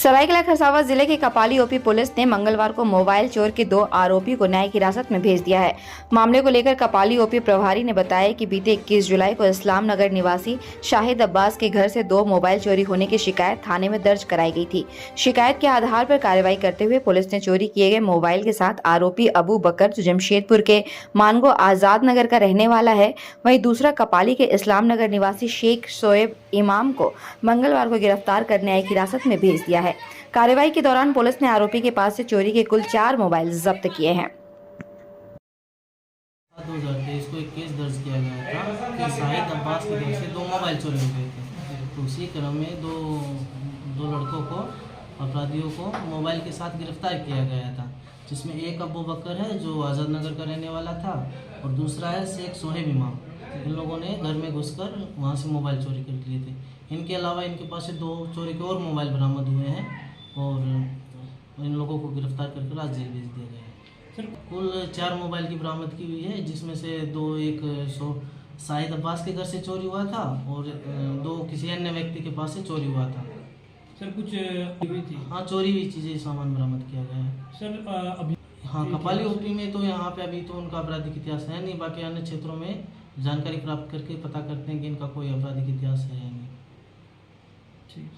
सरायकेला खरसावां जिले के कपाली OP police ने मंगलवार को मोबाइल चोर के 2 आरोपी को न्यायिक हिरासत में भेज दिया है। मामले को लेकर कपाली ओपी प्रभारी ने बताया कि बीते 21 जुलाई को इस्लाम नगर निवासी शाहिद अब्बास के घर से 2 मोबाइल चोरी होने की शिकायत थाने में दर्ज कराई गई थी। शिकायत के आधार पर कार्रवाई करते हुए पुलिस ने चोरी किए गए मोबाइल के साथ आरोपी अबू बकर जो जमशेदपुर के मानगो आजाद नगर का रहने वाला है, वहीं दूसरा कपाली के इस्लाम नगर निवासी शेख शोएब इमाम को मंगलवार को गिरफ्तार कर न्यायिक हिरासत में भेज दिया है। कार्रवाई के दौरान पुलिस ने आरोपी के पास से चोरी के कुल 4 मोबाइल जब्त किए हैं। 2023 को एक केस दर्ज किया गया था कि शाहिद अब्बास के घर से 2 मोबाइल चोरी हो गए थे। तो उसी क्रम में दो लड़कों को, अपराधियों को मोबाइल के साथ गिरफ्तार किया गया था, जिसमें एक अबू बकर है जो आज़ाद नगर का रहने वाला था और दूसरा है शेख शोएब इमाम। इन लोगों ने घर में घुसकर वहां से मोबाइल चोरी कर लिए थे। इनके अलावा इनके पास से 2 चोरी के और मोबाइल बरामद हुए हैं और इन लोगों को गिरफ्तार करके आज जेल भेज दिया गया है। सर, कुल 4 मोबाइल की बरामद की हुई है, जिसमें से 2 एक शाहिद अब्बास के घर से चोरी हुआ था और 2 किसी अन्य व्यक्ति के पास से चोरी हुआ था। सर, कुछ हुई थी? हाँ, चोरी हुई चीज़ें सामान बरामद किया गया है। सर, अभी हाँ, कपाली ओपी में तो यहाँ पे अभी तो उनका आपराधिक इतिहास है नहीं, बाकी अन्य क्षेत्रों में जानकारी प्राप्त करके पता करते हैं कि इनका कोई आपराधिक इतिहास है या नहीं। ठीक।